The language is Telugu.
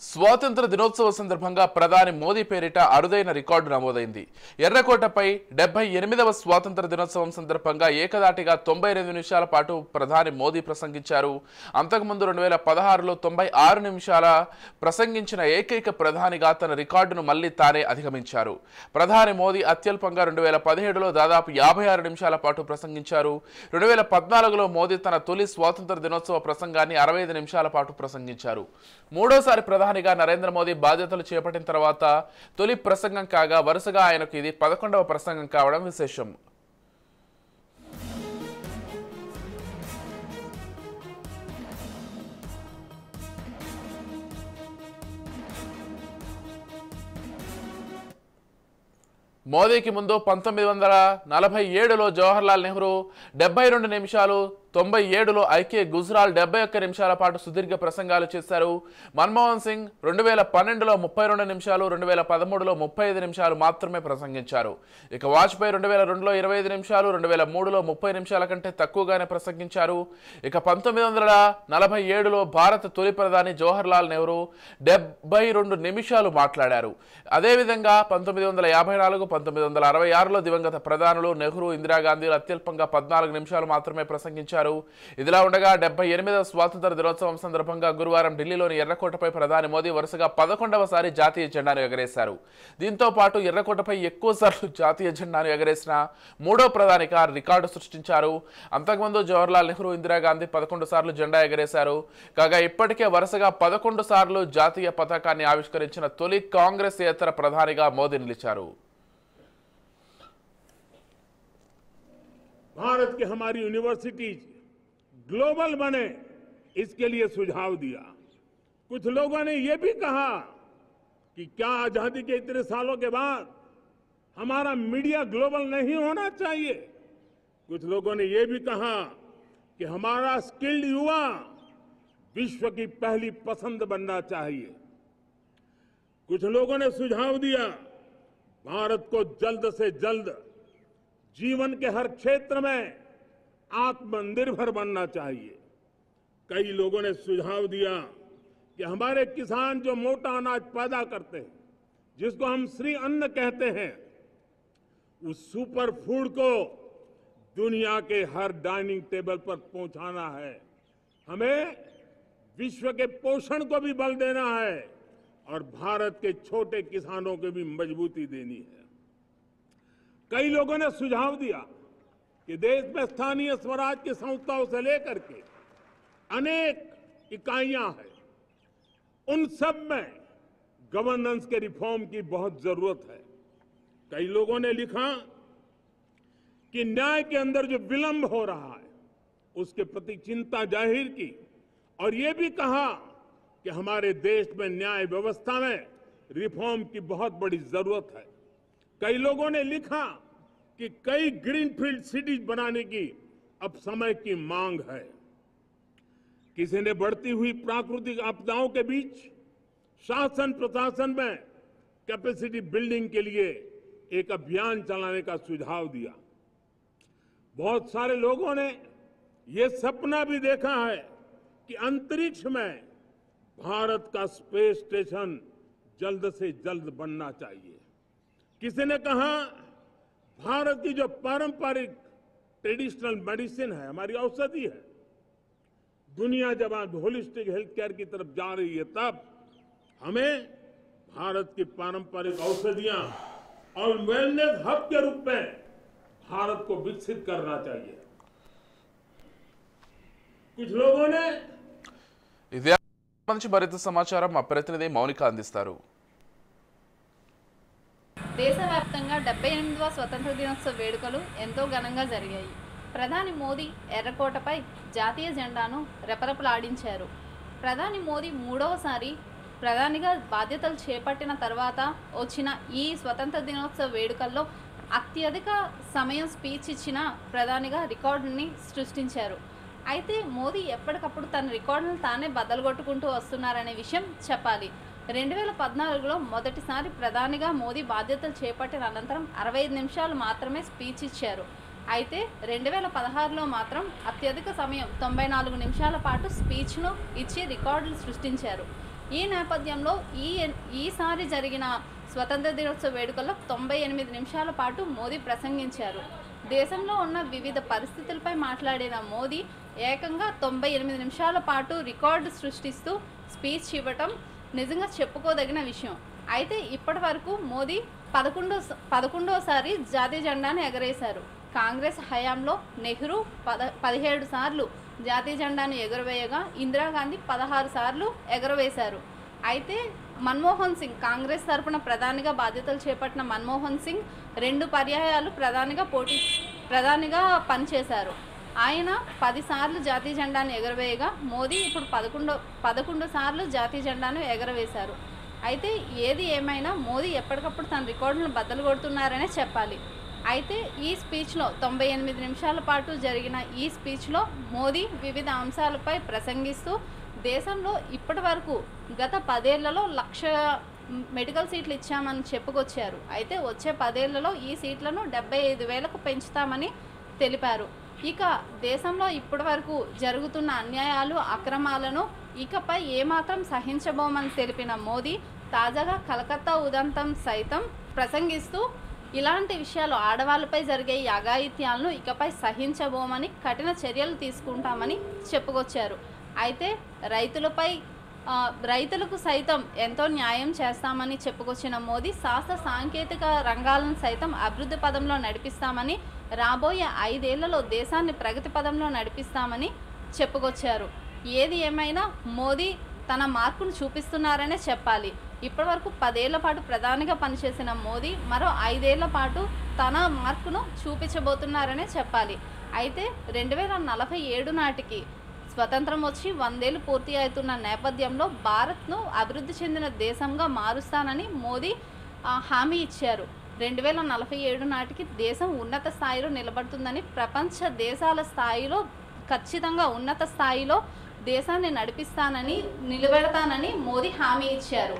స్వాతంత్ర దినోత్సవ సందర్భంగా ప్రధాని మోదీ పేరిట అరుదైన రికార్డు నమోదైంది. ఎర్రకోటపై 78వ స్వాతంత్ర దినోత్సవం సందర్భంగా ఏకదాటిగా 92 నిమిషాల పాటు ప్రధాని మోదీ ప్రసంగించారు. అంతకుముందు 2016లో 96 నిమిషాల ప్రసంగించిన ఏకైక ప్రధానిగా తన రికార్డును మళ్లీ తానే అధిగమించారు. ప్రధాని మోదీ అత్యల్పంగా 2017లో దాదాపు 56 నిమిషాల పాటు ప్రసంగించారు. 2014లో మోదీ తన తొలి స్వాతంత్ర దినోత్సవ ప్రసంగాన్ని 65 నిమిషాల పాటు ప్రసంగించారు. మూడోసారి ప్రధానిగా నరేంద్ర మోదీ బాధ్యతలు చేపట్టిన తర్వాత తొలి ప్రసంగం కాగా వరుసగా ఆయనకు ఇది 11వ ప్రసంగం కావడం విశేషం. మోదీకి ముందు 1947లో జవహర్లాల్ నెహ్రూ 72 నిమిషాలు, 97లో ఐకే గుజ్రాల్ 71 నిమిషాల పాటు సుదీర్ఘ ప్రసంగాలు చేశారు. మన్మోహన్ సింగ్ 2012లో 32 నిమిషాలు, 2013లో 35 నిమిషాలు మాత్రమే ప్రసంగించారు. ఇక వాజ్పేయి 2002లో 25 నిమిషాలు, 2003లో 30 నిమిషాల కంటే తక్కువగానే ప్రసంగించారు. ఇక 1947లో భారత తొలి ప్రధాని జవహర్లాల్ నెహ్రూ 72 నిమిషాలు మాట్లాడారు. అదేవిధంగా 1954, 1966లో దివంగత ప్రధానులు నెహ్రూ, ఇందిరాగాంధీలు అత్యల్పంగా 14 నిమిషాలు మాత్రమే ప్రసంగించారు. ఇదిలా ఉండగా 78వ స్వాతంత్ర దినోత్సవం సందర్భంగా గురువారం ఢిల్లీలోని ఎర్రకోటపై ప్రధాని మోదీ వరుసగా 11వసారి జాతీయ జెండాను ఎగరేశారు. దీంతో పాటు ఎర్రకోటపై ఎక్కువసార్లు జాతీయ జెండాను ఎగరేసిన మూడో ప్రధానిగా రికార్డు సృష్టించారు. అంతకుముందు జవహర్లాల్ నెహ్రూ, ఇందిరాగాంధీ 11 సార్లు జెండా ఎగరేశారు. కాగా ఇప్పటికే వరుసగా 11 సార్లు జాతీయ పతాకాన్ని ఆవిష్కరించిన తొలి కాంగ్రెస్ ఏతర ప్రధానిగా మోదీ నిలిచారు. भारत की हमारी यूनिवर्सिटीज ग्लोबल बने, इसके लिए सुझाव दिया। कुछ लोगों ने यह भी कहा कि क्या आजादी के इतने सालों के बाद हमारा मीडिया ग्लोबल नहीं होना चाहिए। कुछ लोगों ने यह भी कहा कि हमारा स्किल्ड युवा विश्व की पहली पसंद बनना चाहिए। कुछ लोगों ने सुझाव दिया भारत को जल्द से जल्द जीवन के हर क्षेत्र में आत्मनिर्भर बनना चाहिए। कई लोगों ने सुझाव दिया कि हमारे किसान जो मोटा अनाज पैदा करते हैं, जिसको हम श्री अन्न कहते हैं, उस सुपर फूड को दुनिया के हर डाइनिंग टेबल पर पहुंचाना है। हमें विश्व के पोषण को भी बल देना है और भारत के छोटे किसानों को भी मजबूती देनी है। कई लोगों ने सुझाव दिया कि देश में स्थानीय स्वराज की संस्थाओं से लेकर के अनेक इकाइयां हैं, उन सब में गवर्नेंस के रिफॉर्म की बहुत जरूरत है। कई लोगों ने लिखा कि न्याय के अंदर जो विलंब हो रहा है उसके प्रति चिंता जाहिर की और ये भी कहा कि हमारे देश में न्याय व्यवस्था में रिफॉर्म की बहुत बड़ी जरूरत है। कई लोगों ने लिखा कि कई ग्रीनफील्ड सिटीज बनाने की अब समय की मांग है। किसी ने बढ़ती हुई प्राकृतिक आपदाओं के बीच शासन प्रशासन में कैपेसिटी बिल्डिंग के लिए एक अभियान चलाने का सुझाव दिया। बहुत सारे लोगों ने यह सपना भी देखा है कि अंतरिक्ष में भारत का स्पेस स्टेशन जल्द से जल्द बनना चाहिए। किसी ने कहा भारत की जो पारंपरिक ट्रेडिशनल मेडिसिन है, हमारी औषधि है, दुनिया जब आज होलिस्टिक हेल्थ केयर की तरफ जा रही है, तब हमें भारत की पारंपरिक औषधियां और वेलनेस हब के रूप में भारत को विकसित करना चाहिए। कुछ लोगों ने ఇదే మంచి మరింత సమాచారం మా ప్రతినిధి మౌనిక అందిస్తారు. దేశవ్యాప్తంగా 78వ స్వతంత్ర దినోత్సవ వేడుకలు ఎంతో ఘనంగా జరిగాయి. ప్రధాని మోదీ ఎర్రకోటపై జాతీయ జెండాను రెపరెపలాడించారు. ప్రధాని మోదీ మూడవసారి ప్రధానిగా బాధ్యతలు చేపట్టిన తర్వాత వచ్చిన ఈ స్వతంత్ర దినోత్సవ వేడుకల్లో అత్యధిక సమయం స్పీచ్ ఇచ్చిన ప్రధానిగా రికార్డుని సృష్టించారు. అయితే మోదీ ఎప్పటికప్పుడు తన రికార్డులను తానే బద్దలుగొట్టుకుంటూ వస్తున్నారనే విషయం చెప్పాలి. 2014లో మొదటిసారి ప్రధానిగా మోదీ బాధ్యతలు చేపట్టిన అనంతరం 65 నిమిషాలు మాత్రమే స్పీచ్ ఇచ్చారు. అయితే 2016లో మాత్రం అత్యధిక సమయం 94 నిమిషాల పాటు స్పీచ్ను ఇచ్చి రికార్డులు సృష్టించారు. ఈ నేపథ్యంలో ఈసారి జరిగిన స్వతంత్ర దినోత్సవ వేడుకల్లో 98 నిమిషాల పాటు మోదీ ప్రసంగించారు. దేశంలో ఉన్న వివిధ పరిస్థితులపై మాట్లాడిన మోదీ ఏకంగా 98 నిమిషాల పాటు రికార్డు సృష్టిస్తూ స్పీచ్ ఇవ్వటం నిజంగా చెప్పుకోదగిన విషయం. అయితే ఇప్పటి వరకు మోదీ 11సారి జాతీయ జెండాను ఎగరేశారు. కాంగ్రెస్ హయాంలో నెహ్రూ 17 సార్లు జాతీయ జెండాను ఎగురవేయగా ఇందిరాగాంధీ 16 సార్లు ఎగురవేశారు. అయితే మన్మోహన్ సింగ్, కాంగ్రెస్ తరపున ప్రధానిగా బాధ్యతలు చేపట్టిన మన్మోహన్ సింగ్ 2 పర్యాయాలు ప్రధానిగా పనిచేశారు. ఆయన 10 సార్లు జాతీయ జెండాను ఎగురవేయగా మోదీ ఇప్పుడు 11 సార్లు జాతీయ జెండాను ఎగురవేశారు. అయితే ఏది ఏమైనా మోదీ ఎప్పటికప్పుడు తన రికార్డులను బద్దలు కొడుతున్నారనే చెప్పాలి. అయితే ఈ స్పీచ్లో 98 నిమిషాల పాటు జరిగిన ఈ స్పీచ్లో మోదీ వివిధ అంశాలపై ప్రసంగిస్తూ దేశంలో ఇప్పటి వరకు గత 10 ఏళ్లలో 1,00,000 మెడికల్ సీట్లు ఇచ్చామని చెప్పుకొచ్చారు. అయితే వచ్చే 10 ఏళ్లలో ఈ సీట్లను 75,000కు పెంచుతామని తెలిపారు. ఇక దేశంలో ఇప్పటి వరకు జరుగుతున్న అన్యాయాలు, అక్రమాలను ఇకపై ఏమాత్రం సహించబోమని తెలిపిన మోదీ తాజాగా కలకత్తా ఉదంతం సైతం ప్రసంగిస్తూ ఇలాంటి విషయాలు, ఆడవాళ్ళపై జరిగే ఈ అఘాయిత్యాలను ఇకపై సహించబోమని, కఠిన చర్యలు తీసుకుంటామని చెప్పుకొచ్చారు. అయితే రైతులకు సైతం ఎంతో న్యాయం చేస్తామని చెప్పుకొచ్చిన మోదీ శాస్త్ర సాంకేతిక రంగాలను సైతం అభివృద్ధి పదంలో నడిపిస్తామని, రాబోయే 5 ఏళ్లలో దేశాన్ని ప్రగతి పదంలో నడిపిస్తామని చెప్పుకొచ్చారు. ఏది ఏమైనా మోదీ తన మార్పును చూపిస్తున్నారనే చెప్పాలి. ఇప్పటివరకు 10 ఏళ్ల పాటు ప్రధానిగా పనిచేసిన మోదీ మరో 5 ఏళ్ల పాటు తన మార్పును చూపించబోతున్నారనే చెప్పాలి. అయితే 2047 నాటికి స్వతంత్రం వచ్చి 100 ఏళ్లు పూర్తి అవుతున్న నేపథ్యంలో భారత్ను అభివృద్ధి చెందిన దేశంగా మారుస్తానని మోదీ హామీ ఇచ్చారు. 2047 నాటికి దేశం ఉన్నత స్థాయిలో నిలబడుతుందని, ప్రపంచ దేశాల స్థాయిలో ఖచ్చితంగా ఉన్నత స్థాయిలో దేశాన్ని నిలబెడతానని మోదీ హామీ ఇచ్చారు.